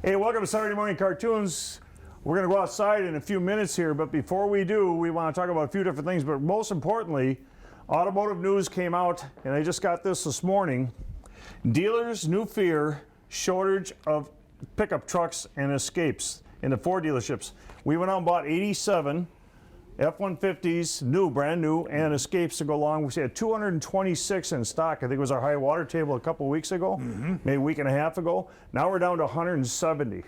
Hey, welcome to Saturday Morning Cartoons. We're going to go outside in a few minutes here, but before we do, we want to talk about a few different things. But most importantly, automotive news came out, and I just got this morning. Dealers' new fear, shortage of pickup trucks and escapes in the Ford dealerships. We went out and bought 87 F-150s, brand new, and escapes to go along. We had 226 in stock. I think it was our high water table a couple of weeks ago, maybe a week and a half ago. Now we're down to 170.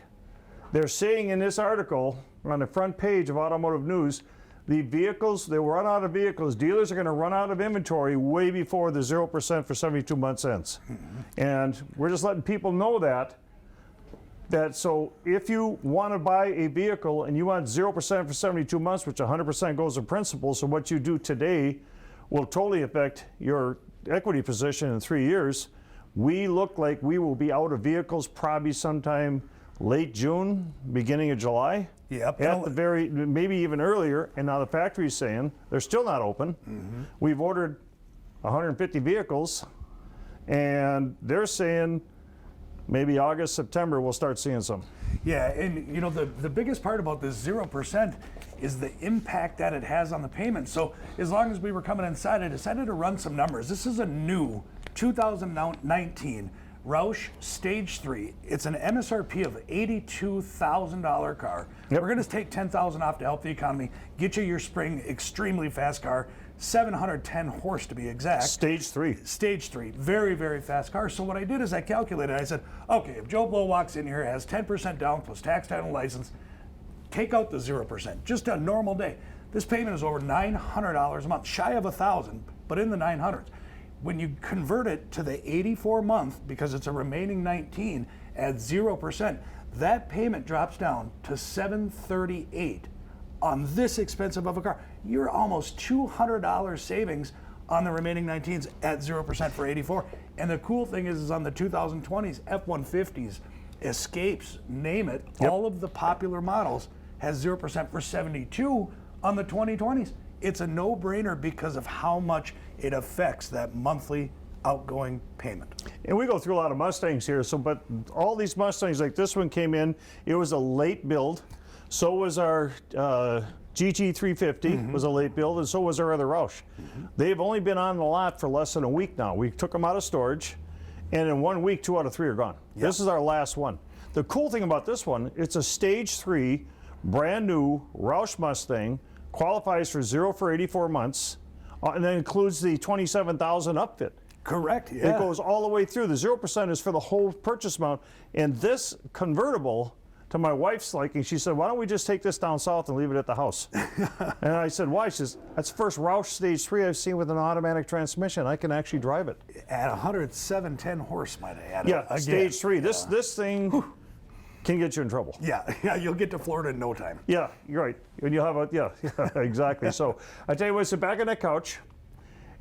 They're saying in this article on the front page of Automotive News, the vehicles, they will run out of vehicles. Dealers are going to run out of inventory way before the 0% for 72 months ends. And we're just letting people know that so if you want to buy a vehicle and you want 0% for 72 months, which 100% goes in principal, so what you do today will totally affect your equity position in 3 years. We look like we will be out of vehicles probably sometime late June, beginning of July. Yep. At the maybe even earlier. And now the factory's saying they're still not open. We've ordered 150 vehicles, and they're saying maybe August, September, we'll start seeing some. Yeah, and you know, the biggest part about this 0% is the impact that it has on the payment. So as long as we were coming inside, I decided to run some numbers. This is a new 2019 Roush Stage 3. It's an MSRP of $82,000 car. Yep. We're gonna take $10,000 off to help the economy, get you your spring extremely fast car, 710 horse to be exact. Stage 3. Stage 3, very, very fast car. So what I did is I calculated, I said, okay, if Joe Blow walks in here, has 10% down plus tax, title, license, take out the 0%, just a normal day. This payment is over $900 a month, shy of $1,000, but in the 900s. When you convert it to the 84 month, because it's a remaining 19 at 0%, that payment drops down to $738 on this expensive of a car. You're almost $200 savings on the remaining 19s at 0% for 84. And the cool thing is on the 2020s, F-150s, Escapes, name it, all of the popular models has 0% for 72 on the 2020s. It's a no-brainer because of how much it affects that monthly outgoing payment. And we go through a lot of Mustangs here, but all these Mustangs, like this one came in, it was a late build. So was our GT350 was a late build, and so was our other Roush. They've only been on the lot for less than a week now. We took them out of storage, and in 1 week, 2 out of 3 are gone. Yep. This is our last one. The cool thing about this one, it's a Stage 3, brand new Roush Mustang, qualifies for 0 for 84 months, and then includes the $27,000 upfit. Correct, yeah. It goes all the way through. The 0% is for the whole purchase amount, and this convertible, to my wife's liking, she said, why don't we just take this down south and leave it at the house? And I said, why? She says, that's the first Roush Stage 3 I've seen with an automatic transmission. I can actually drive it. At 107 horse, might I add. Yeah, Stage 3. This thing can get you in trouble. Yeah, you'll get to Florida in no time. Yeah, you're right. And you'll have yeah, exactly. So I tell you what, sit back on that couch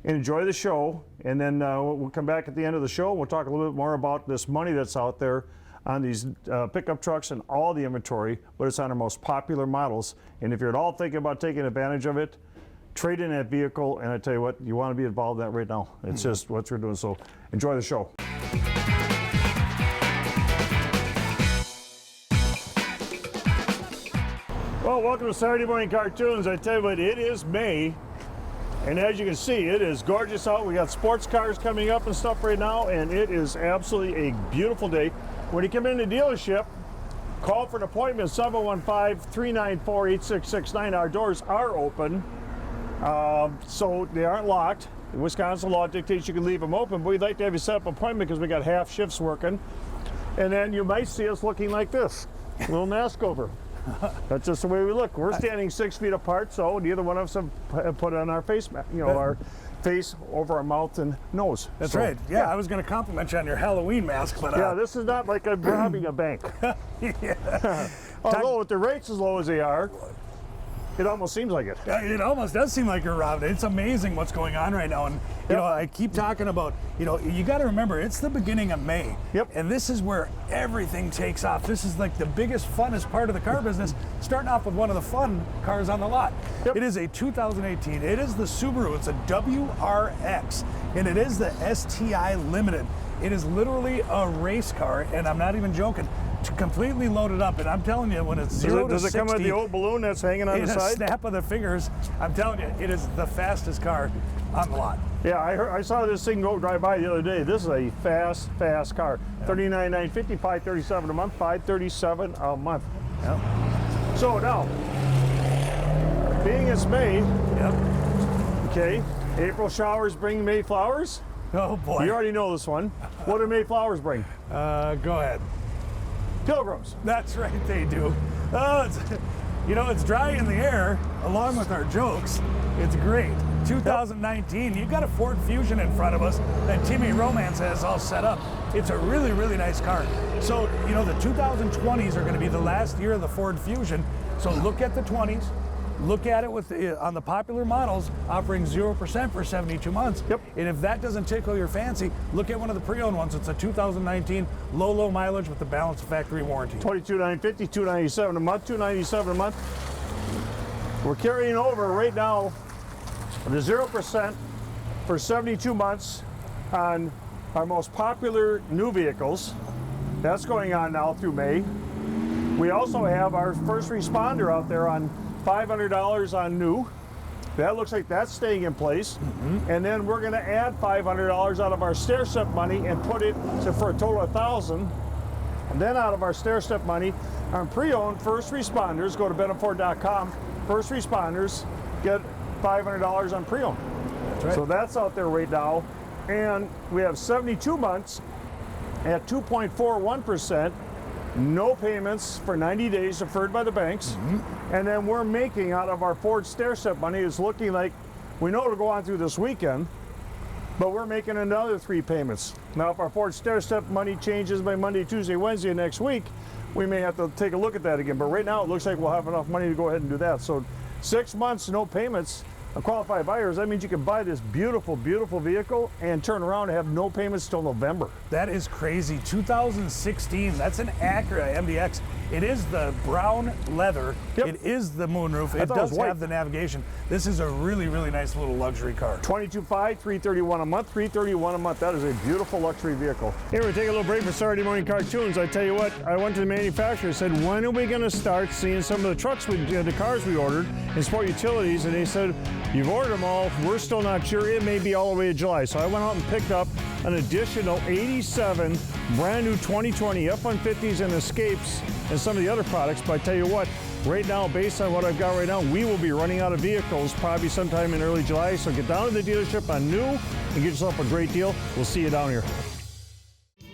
and enjoy the show, and then we'll come back at the end of the show and we'll talk a little bit more about this money that's out there on these pickup trucks and all the inventory, but it's on our most popular models. And if you're at all thinking about taking advantage of it, trade in that vehicle, and I tell you what, you want to be involved in that right now. It's just what we're doing, so enjoy the show. Well, welcome to Saturday Morning Cartoons. I tell you what, it is May, and as you can see, it is gorgeous out. We got sports cars coming up and stuff right now, and it is absolutely a beautiful day. When you come in the dealership, call for an appointment, 715-394-8669. Our doors are open, so they aren't locked. The Wisconsin law dictates you can leave them open, but we'd like to have you set up an appointment because we got half shifts working. And then you might see us looking like this, a little mask over. That's just the way we look. We're standing 6 feet apart, so neither one of us have put on our face mask, our face over our mouth and nose. That's right. Yeah, I was going to compliment you on your Halloween mask, but yeah, this is not like I'm robbing a bank. Although with the rates as low as they are, it almost seems like it. It almost does seem like you're robbed. It's amazing what's going on right now. And, you know, I keep talking about, you got to remember, it's the beginning of May. Yep. And this is where everything takes off. This is like the biggest, funnest part of the car business, starting off with one of the fun cars on the lot. Yep. It is a 2018. It is the Subaru. It's a WRX. And it is the STI Limited. It is literally a race car, and I'm not even joking. completely loaded up, and I'm telling you, when it's 0 to 60, does it come with the old balloon that's hanging on in the a side? snap of the fingers, I'm telling you, it is the fastest car on the lot. Yeah, I saw this thing go drive by the other day. This is a fast car. $39,950, $537 a month, $537 a month. Yep. So now, being it's May, Yep. okay, April showers bring May flowers. Oh boy. You already know this one. What do May flowers bring? Go ahead. Pilgrims. That's right, they do. Oh, it's dry in the air, along with our jokes. It's great. 2019, you've got a Ford Fusion in front of us that Timmy Romance has all set up. It's a really, really nice car. So, the 2020s are going to be the last year of the Ford Fusion. So look at the 20s. Look at it with on the popular models offering 0% for 72 months. Yep. And if that doesn't tickle your fancy, look at one of the pre-owned ones. It's a 2019 low mileage with the balance of factory warranty. $22,950, $297 a month, $297 a month. We're carrying over right now the 0% for 72 months on our most popular new vehicles. That's going on now through May. We also have our first responder out there on $500 on new. That looks like that's staying in place. And then we're going to add $500 out of our stair step money and put it for a total of $1,000. And then out of our stair step money on pre-owned first responders, go to BennaFord.com. First responders get $500 on pre-owned. That's right. So that's out there right now. And we have 72 months at 2.41%. No payments for 90 days deferred by the banks. And then we're making out of our Ford stair-step money, it's looking like we know it'll go on through this weekend, but we're making another 3 payments. Now, if our Ford stair-step money changes by Monday, Tuesday, Wednesday next week, we may have to take a look at that again. But right now, it looks like we'll have enough money to go ahead and do that. So 6 months, no payments. Qualified buyers, that means you can buy this beautiful, beautiful vehicle and turn around and have no payments till November. That is crazy. 2016, that's an Acura MDX. It is the brown leather. Yep. It is the moonroof. It thought it was does white. have the navigation. This is a really, really nice little luxury car. $22,500, $331 a month, $331 a month. That is a beautiful luxury vehicle. Here, we take a little break for Saturday morning cartoons. I tell you what, I went to the manufacturer and said, when are we going to start seeing some of the trucks, the cars we ordered in Sport Utilities? And they said, you've ordered them all. We're still not sure. It may be all the way to July. So I went out and picked up an additional 87 brand new 2020 F-150s and Escapes and some of the other products. But I tell you what, right now, based on what I've got right now, we will be running out of vehicles probably sometime in early July. So get down to the dealership on new and get yourself a great deal. We'll see you down here.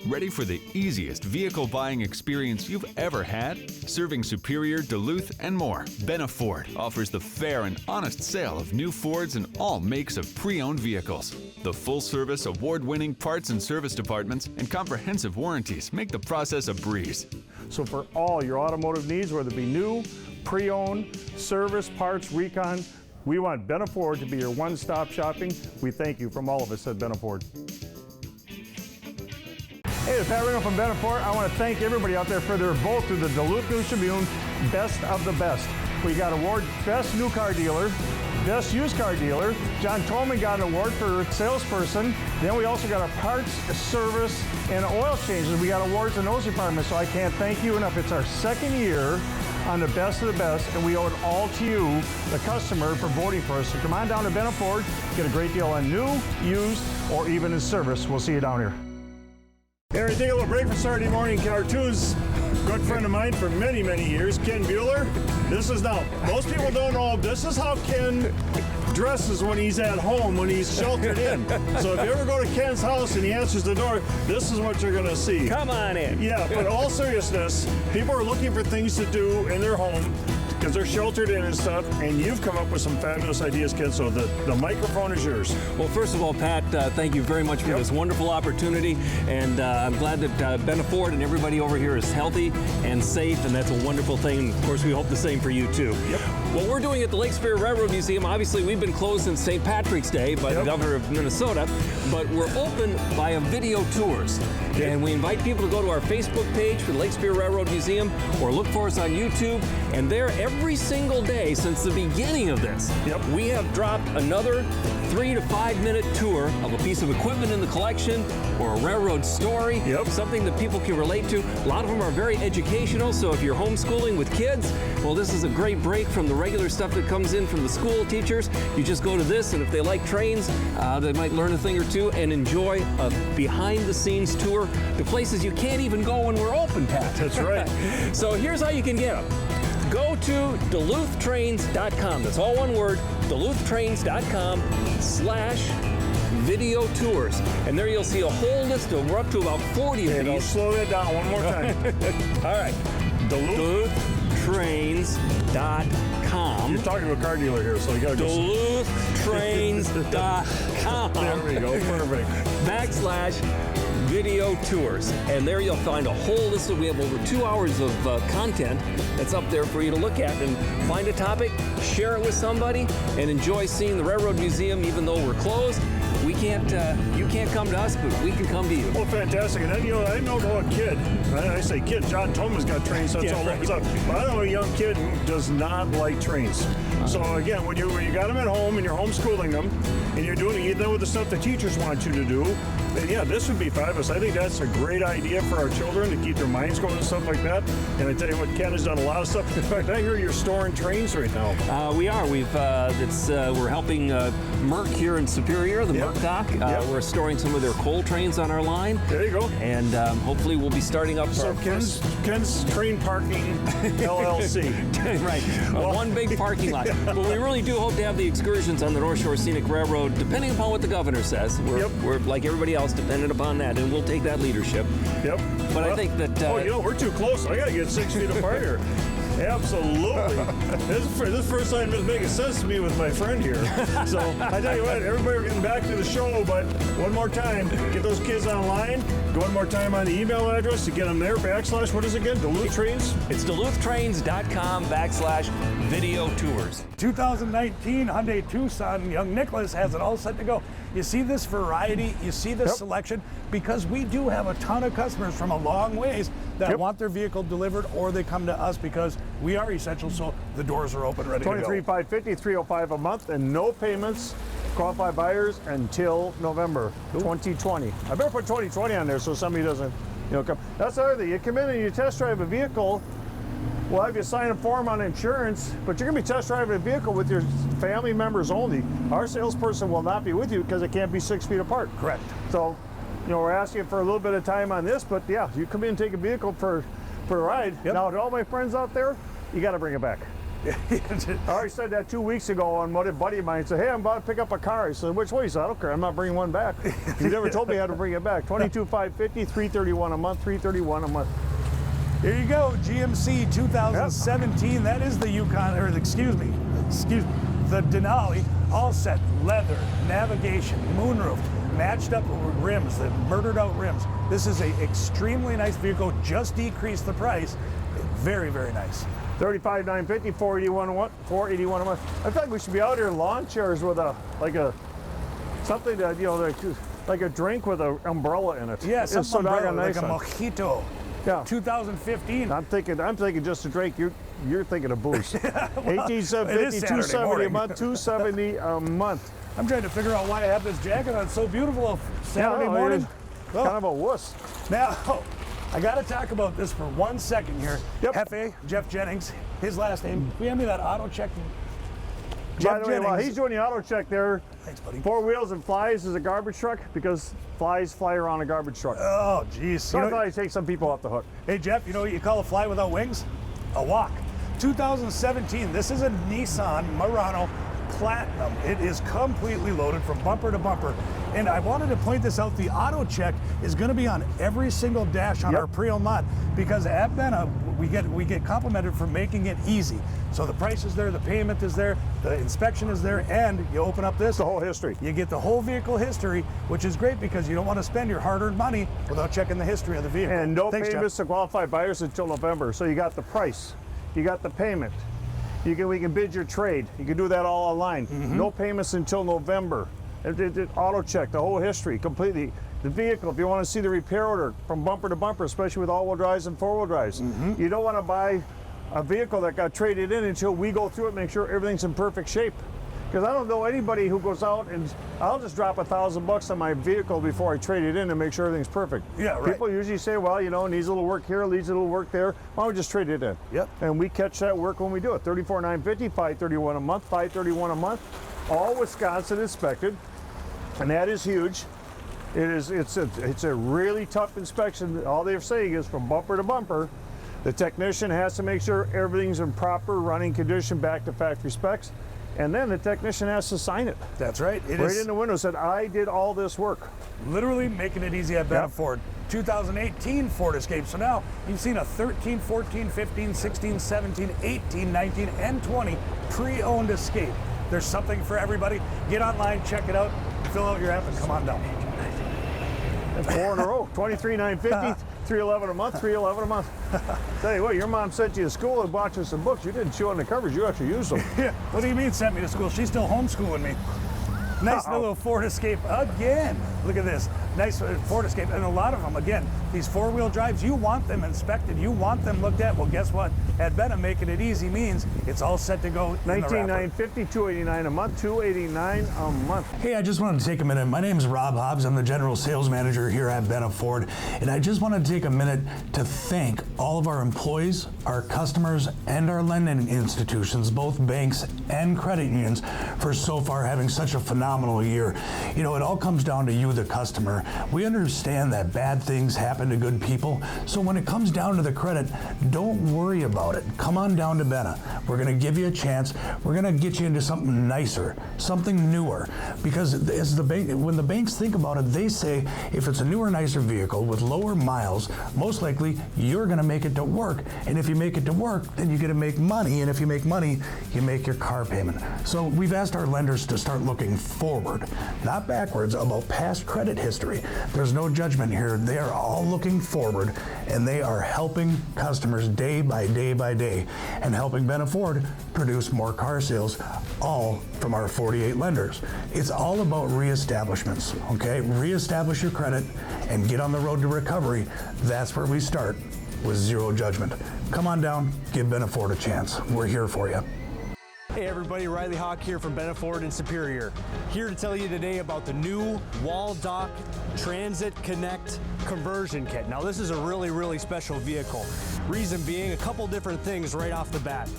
Ready for the easiest vehicle buying experience you've ever had? Serving Superior, Duluth, and more, Benna Ford offers the fair and honest sale of new Fords and all makes of pre-owned vehicles. The full-service, award-winning parts and service departments and comprehensive warranties make the process a breeze. So for all your automotive needs, whether it be new, pre-owned, service, parts, recon, we want Benna Ford to be your one-stop shopping. We thank you from all of us at Benna Ford. Hey, it's Pat Ringo from Benna Ford. I want to thank everybody out there for their vote through the Duluth News Tribune Best of the Best. We got award Best New Car Dealer, Best Used Car Dealer. John Tolman got an award for salesperson. Then we also got a parts, service, and oil changes. We got awards in those departments, so I can't thank you enough. It's our second year on the Best of the Best, and we owe it all to you, the customer, for voting for us. So come on down to Benna Ford, get a great deal on new, used, or even in service. We'll see you down here. Here, we take a little break for Saturday morning cartoons. Good friend of mine for many, many years, Ken Bueller. This is now, most people don't know, this is how Ken dresses when he's at home, when he's sheltered in. So if you ever go to Ken's house and he answers the door, this is what you're gonna see. Come on in. Yeah, but all seriousness, people are looking for things to do in their home because they're sheltered in and stuff, and you've come up with some fabulous ideas, Ken, so the microphone is yours. Well, first of all, Pat, thank you very much for this wonderful opportunity, and I'm glad that Benna Ford and everybody over here is healthy and safe, and that's a wonderful thing. Of course, we hope the same for you, too. Yep. What we're doing at the Lake Superior Railroad Museum, obviously, we've been closed since St. Patrick's Day by the governor of Minnesota, but we're open via video tours. And we invite people to go to our Facebook page for the Lake Superior Railroad Museum or look for us on YouTube, and there every single day since the beginning of this, we have dropped another 3 to 5 minute tour of a piece of equipment in the collection or a railroad story, something that people can relate to. A lot of them are very educational, so if you're homeschooling with kids, well, this is a great break from the regular stuff that comes in from the school teachers. You just go to this, and if they like trains, they might learn a thing or two and enjoy a behind-the-scenes tour to places you can't even go when we're open, Pat. That's right. So here's how you can get them. Go to DuluthTrains.com. That's all one word, DuluthTrains.com/video tours. And there you'll see a whole list of, we're up to about 40 of these. Slow that down one more time. All right. DuluthTrains.com. You're talking to a car dealer here, so you got to go. DuluthTrains.com. There we go. Perfect. /video tours, and there you'll find a whole list of, we have over 2 hours of content that's up there for you to look at and find a topic, share it with somebody, and enjoy seeing the Railroad Museum even though we're closed. We can't, you can't come to us, but we can come to you. Well, fantastic. And then, I know a kid. I say kid, John Thomas got trains, so that's all over stuff. But I know a young kid who does not like trains. So again, when you got them at home and you're homeschooling them, and you're doing them with the stuff the teachers want you to do, then yeah, this would be fabulous. I think that's a great idea for our children to keep their minds going and stuff like that. And I tell you what, Ken has done a lot of stuff. In fact, I hear you're storing trains right now. We are. We're helping Merck here in Superior, the Merck dock. We're storing some of their coal trains on our line. There you go. And hopefully we'll be starting up. So Ken's Train Parking LLC. Right. One big parking lot. But we really do hope to have the excursions on the North Shore Scenic Railroad, depending upon what the governor says. We're like everybody else, dependent upon that, and we'll take that leadership. But I think that... we're too close. I got to get 6 feet apart here. Absolutely. This is the first time it's making sense to me with my friend here. So I tell you what, everybody, we're getting back to the show, but one more time, get those kids online. Go one more time on the email address to get them there, / what is it again? Duluth Trains? It's DuluthTrains.com /video tours. 2019 Hyundai Tucson, young Nicholas has it all set to go. You see this variety, you see this selection, because we do have a ton of customers from a long ways that want their vehicle delivered, or they come to us because we are essential, so the doors are open, ready to go. $23,550, $305 a month, and no payments. Qualified buyers until November 2020. I better put 2020 on there so somebody doesn't, come. That's the other thing. You come in and you test drive a vehicle. We'll have you sign a form on insurance, but you're going to be test driving a vehicle with your family members only. Our salesperson will not be with you because it can't be 6 feet apart. Correct. So, we're asking for a little bit of time on this, but yeah, you come in and take a vehicle for a ride. Now, to all my friends out there, you got to bring it back. I already said that 2 weeks ago on what a buddy of mine said, hey, I'm about to pick up a car. I said, which way? He said, I don't care. I'm not bringing one back. He never told me how to bring it back. $22,550, $331 a month, $331 a month. Here you go, GMC 2017. That is the Yukon, or the Denali, all set, leather, navigation, moonroof, matched up rims, the murdered out rims. This is an extremely nice vehicle, just decreased the price. Very, very nice. $35,950, $481 a month. I think we should be out here in lawn chairs with something that, like a drink with an umbrella in it. Yeah, it's so umbrella, nice. like a mojito. Yeah. 2015. I'm thinking just a drink. You're thinking of booze. $18,750, $270 a month, $270 a month. I'm trying to figure out why I have this jacket on. It's so beautiful Saturday morning. Kind of a wuss. Now, I got to talk about this for 1 second here. Hefe, Jeff Jennings, his last name. Can you hand me that auto check? By the way, while he's doing the auto check there, thanks, buddy. 4 Wheels and Flies is a garbage truck because flies fly around a garbage truck. Oh, geez. So I thought I'd take some people off the hook. Hey, Jeff, you know what you call a fly without wings? A walk. 2017, this is a Nissan Murano Platinum. It is completely loaded from bumper to bumper. And I wanted to point this out, the auto check is going to be on every single dash on our pre-owned lot, because at Benna, we get complimented for making it easy. So the price is there, the payment is there, the inspection is there, and you open up this. The whole history. You get the whole vehicle history, which is great because you don't want to spend your hard-earned money without checking the history of the vehicle. And no Thanks, payments Jeff. to qualified buyers until November. So you got the price, you got the payment. We can bid your trade. You can do that all online. No payments until November. Auto check, the whole history completely. The vehicle, if you want to see the repair order from bumper to bumper, especially with all-wheel drives and four-wheel drives. You don't want to buy a vehicle that got traded in until we go through it, make sure everything's in perfect shape. Because I don't know anybody who goes out and I'll just drop $1,000 on my vehicle before I trade it in and make sure everything's perfect. Yeah, right. People usually say, well, you know, it needs a little work here, needs a little work there. Why don't we just trade it in? Yep. And we catch that work when we do it. $34,950, $531 a month, $531 a month, all Wisconsin inspected, and that is huge. It's a really tough inspection. All they're saying is from bumper to bumper, the technician has to make sure everything's in proper running condition back to factory specs. And then the technician has to sign it. That's right. It Right is in the window said, I did all this work. literally making it easy at Benna Yep. Ford. 2018 Ford Escape. So now you've seen a 13, 14, 15, 16, 17, 18, 19, and 20 pre-owned Escape. There's something for everybody. Get online, check it out, fill out your app, and come on down. That's 4 in a row. $23,950, $311 a month, $311 a month. Tell you what, your mom sent you to school and bought you some books. You didn't chew on the covers, you actually used them. Yeah. What do you mean sent me to school? She's still homeschooling me. Nice little Ford Escape again. Look at this. Nice Ford Escape. And a lot of them, again, these four-wheel drives, you want them inspected. You want them looked at. Well, guess what? At Benna, making it easy means it's all set to go in the wrapper. $19,950, $289 a month, $289 a month. Hey, I just wanted to take a minute. My name is Rob Hobbs. I'm the General Sales Manager here at Benna Ford. And I just wanted to take a minute to thank all of our employees, our customers, and our lending institutions, both banks and credit unions, for so far having such a phenomenal year. You know, it all comes down to you, the customer. We understand that bad things happen to good people. So when it comes down to the credit, don't worry about it. Come on down to Benna. We're going to give you a chance. We're going to get you into something nicer, something newer. Because as when the banks think about it, they say if it's a newer, nicer vehicle with lower miles, most likely you're going to make it to work. And if you make it to work, then you get to make money. And if you make money, you make your car payment. So we've asked our lenders to start looking forward, not backwards, about past credit history. There's no judgment here. They are all looking forward, and they are helping customers day by day by day, and helping Benna Ford produce more car sales, all from our 48 lenders. It's all about reestablishments, okay? Reestablish your credit and get on the road to recovery. That's where we start, with zero judgment. Come on down, give Benna Ford a chance. We're here for you. Hey everybody, Riley Hawk here from Benna Ford in Superior. Here to tell you today about the new Wall Dock Transit Connect conversion kit. Now this is a really, really special vehicle. Reason being, a couple different things right off the bat.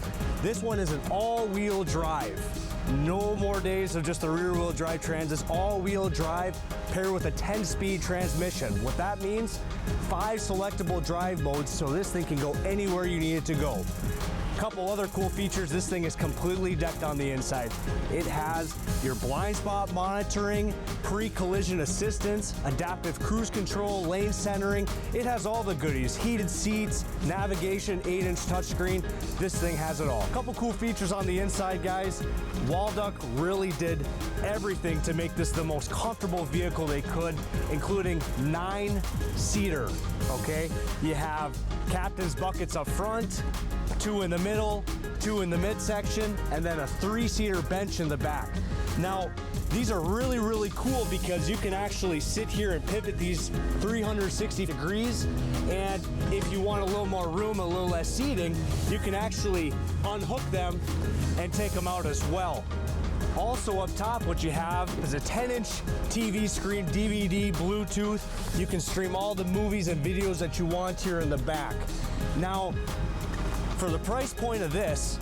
This one is an all-wheel drive. No more days of just a rear-wheel drive Transits. All-wheel drive paired with a 10-speed transmission. What that means, 5 selectable drive modes, so this thing can go anywhere you need it to go. Couple other cool features. This thing is completely decked on the inside. It has your blind spot monitoring, pre-collision assistance, adaptive cruise control, lane centering. It has all the goodies. Heated seats, navigation, 8-inch touchscreen. This thing has it all. Couple cool features on the inside, guys. Walduck really did everything to make this the most comfortable vehicle they could, including 9-seater, okay? You have captain's buckets up front, 2 in the middle, 2 in the midsection, and then a 3-seater bench in the back. Now, these are really, really cool because you can actually sit here and pivot these 360 degrees, and if you want a little more room, a little less seating, you can actually unhook them and take them out as well. Also up top, what you have is a 10-inch TV screen, DVD, Bluetooth. You can stream all the movies and videos that you want here in the back. Now, for the price point of this,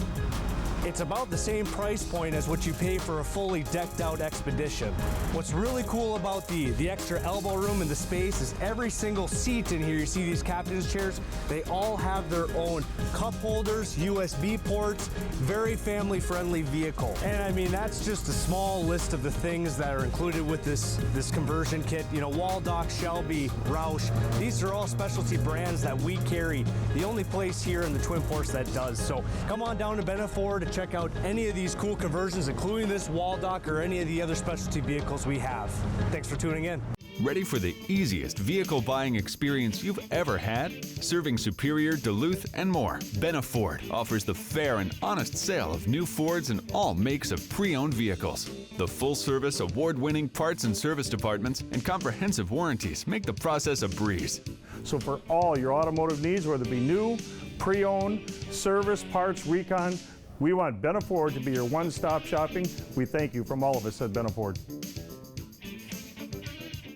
it's about the same price point as what you pay for a fully decked out Expedition. What's really cool about the extra elbow room and the space is every single seat in here, you see these captain's chairs, they all have their own cup holders, USB ports, very family friendly vehicle. And I mean, that's just a small list of the things that are included with this conversion kit. You know, Waldock, Shelby, Roush, these are all specialty brands that we carry. The only place here in the Twin Ports that does. So come on down to Benna Ford to check out any of these cool conversions, including this Waldock or any of the other specialty vehicles we have. Thanks for tuning in. Ready for the easiest vehicle buying experience you've ever had? Serving Superior, Duluth, and more, Benna Ford offers the fair and honest sale of new Fords and all makes of pre-owned vehicles. The full-service, award-winning parts and service departments and comprehensive warranties make the process a breeze. So for all your automotive needs, whether it be new, pre-owned, service, parts, recon. We want Benna Ford to be your one-stop shopping. We thank you from all of us at Benna Ford.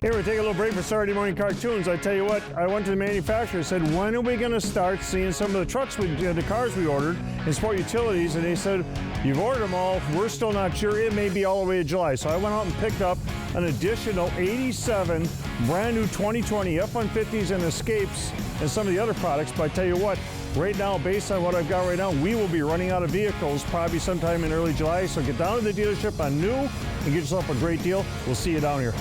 Hey, we're taking a little break for Saturday morning cartoons. I tell you what, I went to the manufacturer and said, when are we going to start seeing some of the trucks, the cars we ordered in Sport Utilities? And they said, you've ordered them all. We're still not sure. It may be all the way to July. So I went out and picked up an additional 87 brand new 2020 F-150s and Escapes and some of the other products. But I tell you what, right now, based on what I've got right now, we will be running out of vehicles probably sometime in early July. So get down to the dealership on new and get yourself a great deal. We'll see you down here.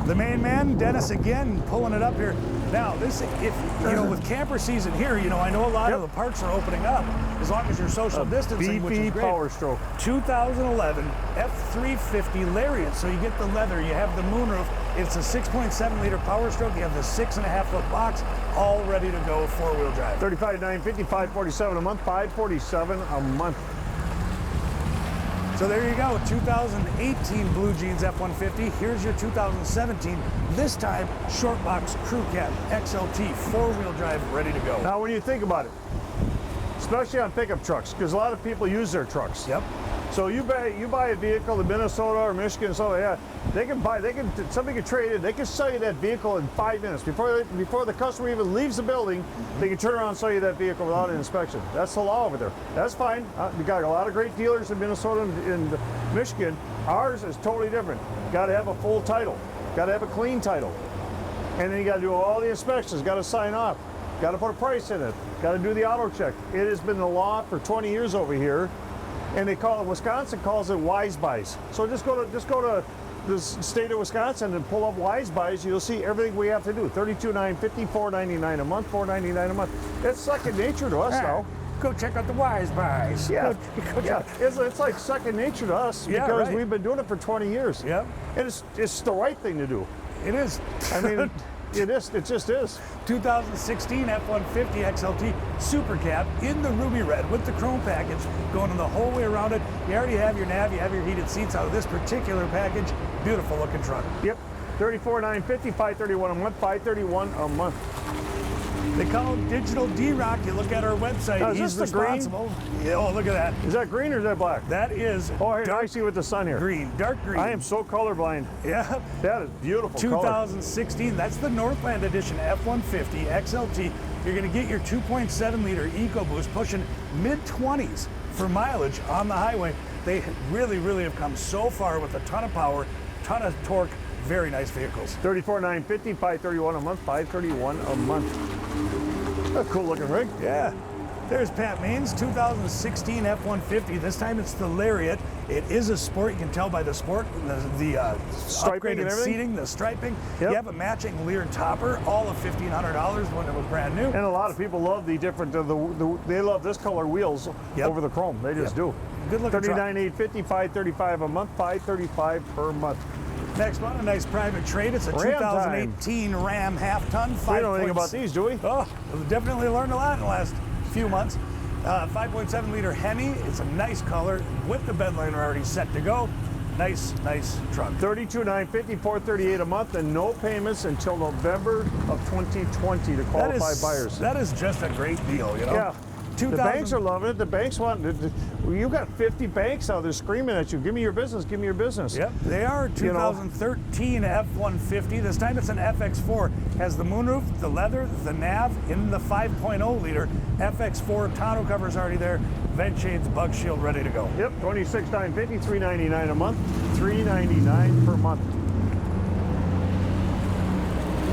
The main man, Dennis, again, pulling it up here. Now, this, if you know, with camper season here, you know, I know a lot of the parks are opening up as long as you're social distancing, which is great. Power Stroke. 2011 F350 Lariat. So you get the leather, you have the moonroof. It's a 6.7 liter Power Stroke. You have the 6.5 foot box, all ready to go, 4-wheel drive. $35,950, $547 a month, $547 a month. So there you go, 2018 Blue Jeans F-150. Here's your 2017, this time short box crew cab XLT 4-wheel drive, ready to go. Now when you think about it, especially on pickup trucks, because a lot of people use their trucks. Yep. So you buy a vehicle in Minnesota or Michigan, so yeah, somebody can trade it. They can sell you that vehicle in 5 minutes before the customer even leaves the building. They can turn around and sell you that vehicle without an inspection. That's the law over there. That's fine. We got a lot of great dealers in Minnesota and Michigan. Ours is totally different. Got to have a full title. Got to have a clean title, and then you got to do all the inspections. Got to sign off. Got to put a price in it. Got to do the auto check. It has been the law for 20 years over here. And they call it, Wisconsin calls it Wise Buys. So just go to the state of Wisconsin and pull up Wise Buys. You'll see everything we have to do. $32,950, $499 a month, $499 a month. It's second nature to us now. Go check out the Wise Buys. Yeah, it's like second nature to us because we've been doing it for 20 years. Yep. And it's the right thing to do. It is. I mean, it is. It just is. 2016 F-150 XLT Super Cab in the ruby red with the chrome package going the whole way around it. You already have your nav, you have your heated seats out of this particular package. Beautiful looking truck. Yep. $34,950, $531 a month, $531 a month. They call him Digital D-Rock. You look at our website, now, is he's this the responsible. Yeah, oh, look at that. Is that green or is that black? That is here, I see with the sun here. Green, dark green. I am so colorblind. Yeah. That is beautiful 2016, color. That's the Northland Edition F-150 XLT. You're going to get your 2.7 liter EcoBoost pushing mid-20s for mileage on the highway. They really, really have come so far with a ton of power, ton of torque. Very nice vehicles. $34,950, $531 a month, $531 a month. That's a cool looking rig. Yeah. There's Pat Means, 2016 F-150. This time it's the Lariat. It is a sport. You can tell by the sport, the upgraded seating, the striping. Yep. You have a matching Lear topper, all of $1,500 when it was brand new. And a lot of people love the different, they love this color wheels over the chrome. They just do. Good looking truck. $39,850, $535 a month, $535 per month. Next one, a nice private trade. It's a 2018 Ram half-ton. We don't know anything about these, do we? Oh, we've definitely learned a lot in the last few months. 5.7 liter Hemi. It's a nice color with the bed liner already set to go. Nice truck. $32,950, $438 a month, and no payments until November of 2020 to qualify buyers. That is just a great deal, you know? Yeah. The banks are loving it. The banks want it. You got 50 banks out there screaming at you. Give me your business. Give me your business. Yep. They are 2013 F-150. This time it's an FX4. Has the moonroof, the leather, the nav in the 5.0 liter. FX4 tonneau cover's already there. Vent shades, bug shield, ready to go. Yep. $26,950, $399 a month, $399 per month.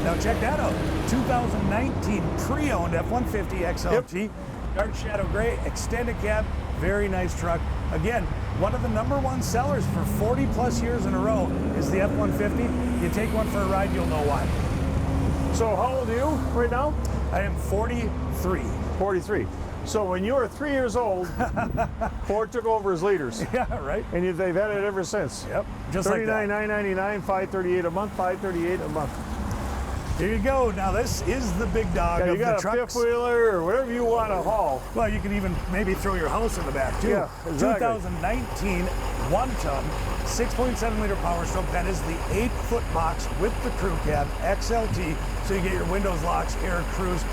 Now check that out. 2019 pre-owned F-150 XLT. Yep. Dark shadow gray, extended cab, very nice truck. Again, one of the #1 sellers for 40 plus years in a row is the F-150. You take one for a ride, you'll know why. So how old are you right now? I am 43. 43. So when you were 3 years old, Ford took over as leaders. Yeah, right. And they've had it ever since. Yep, just like that. $39,999, $538 a month, $538 a month. Here you go. Now this is the big dog of the trucks. You got a fifth wheeler or whatever you want to haul. Well, you can even maybe throw your house in the back too. Yeah, exactly. 2019 1-ton, 6.7 liter Power Stroke. That is the 8-foot box with the crew cab XLT. So you get your windows, locks, air, cruise.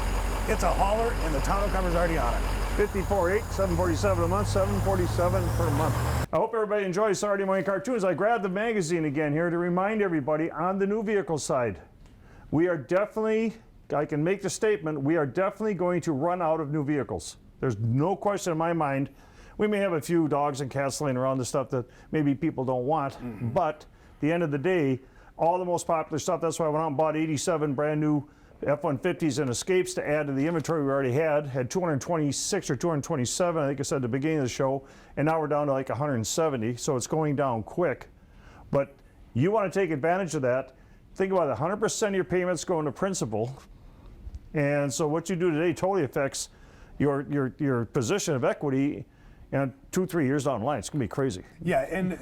It's a hauler, and the tonneau cover's already on it. 54.8, $747 a month, $747 per month. I hope everybody enjoys Saturday morning cartoons. I grabbed the magazine again here to remind everybody on the new vehicle side. We are definitely, I can make the statement, we are definitely going to run out of new vehicles. There's no question in my mind. We may have a few dogs and cats laying around, the stuff that maybe people don't want, but at the end of the day, all the most popular stuff, that's why I went out and bought 87 brand new F-150s and Escapes to add to the inventory we already had 226 or 227, I think I said at the beginning of the show, and now we're down to like 170, so it's going down quick. But you want to take advantage of that. Think about it, 100% of your payments go into principal, and so what you do today totally affects your position of equity and 2-3 years down the line. It's going to be crazy. Yeah, and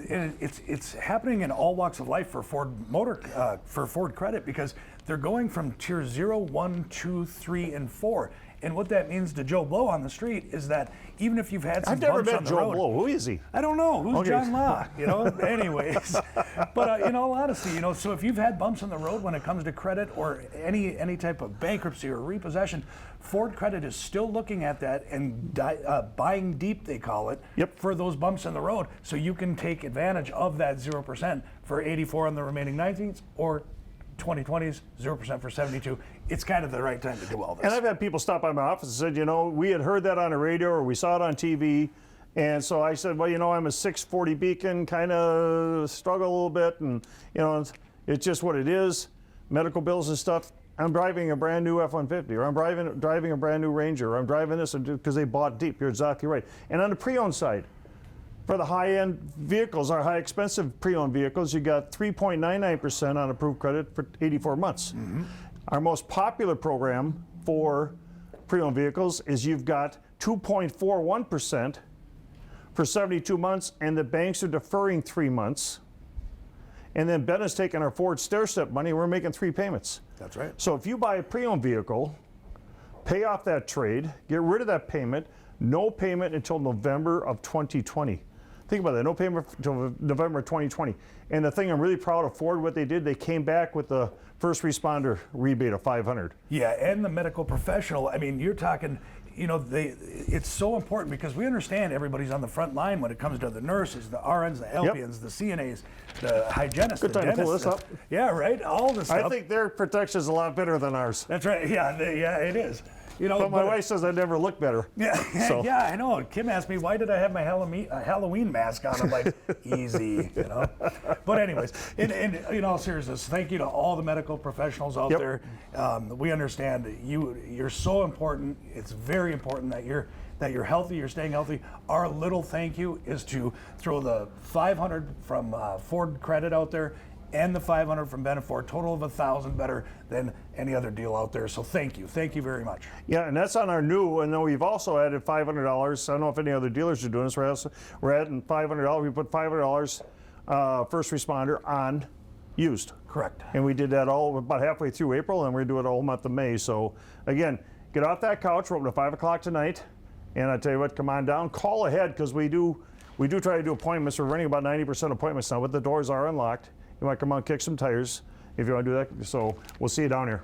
it's happening in all walks of life for Ford Credit, because they're going from tier 0, 1, 2, 3, and 4. And what that means to Joe Blow on the street is that even if you've had some I've never bumps met on the Joe road, Blow. Who is he? I don't know. Who's Okay. John Locke? You know, anyways. But in all honesty, so if you've had bumps on the road when it comes to credit or any type of bankruptcy or repossession, Ford Credit is still looking at that and buying deep, they call it, for those bumps in the road, so you can take advantage of that 0% for 84 on the remaining 19s or 2020s, 0% for 72. It's kind of the right time to do all this. And I've had people stop by my office and said, we had heard that on the radio or we saw it on TV. And so I said, well, I'm a 640 Beacon, kind of struggle a little bit. And, it's just what it is. Medical bills and stuff. I'm driving a brand new F-150, or I'm driving a brand new Ranger, or I'm driving this because they bought deep. You're exactly right. And on the pre-owned side, for the high-end vehicles, our high expensive pre-owned vehicles, you got 3.99% on approved credit for 84 months. Our most popular program for pre-owned vehicles is you've got 2.41% for 72 months, and the banks are deferring 3 months. And then Benna's taking our Ford stair-step money, and we're making 3 payments. That's right. So if you buy a pre-owned vehicle, pay off that trade, get rid of that payment, no payment until November of 2020. Think about that, no payment until November 2020. And the thing I'm really proud of Ford, what they did, they came back with the first responder rebate of $500. Yeah, and the medical professional. I mean, you're talking, it's so important because we understand everybody's on the front line when it comes to the nurses, the RNs, the LPNs, the CNAs, the hygienists, Good the time to pull dentists. this up. Yeah, right, all the stuff. I think their protection is a lot better than ours. That's right, yeah, it is. But my wife says I never look better. Yeah, So. yeah, I know. Kim asked me, why did I have my Halloween mask on? I'm like, easy, But anyways, in all seriousness, thank you to all the medical professionals out there. We understand that you're so important. It's very important that you're healthy, you're staying healthy. Our little thank you is to throw the $500 from Ford Credit out there and the $500 from Benna for a total of $1,000, better than any other deal out there. So thank you very much. Yeah, and that's on our new, and then we've also added $500. I don't know if any other dealers are doing this. We're adding $500. We put $500 first responder on used. Correct. And we did that all about halfway through April, and we're going to do it the whole month of May. So again, get off that couch. We're open at 5 o'clock tonight, and I tell you what, come on down. Call ahead, because we do try to do appointments. We're running about 90% appointments now, but the doors are unlocked. You might come out and kick some tires if you want to do that. So we'll see you down here.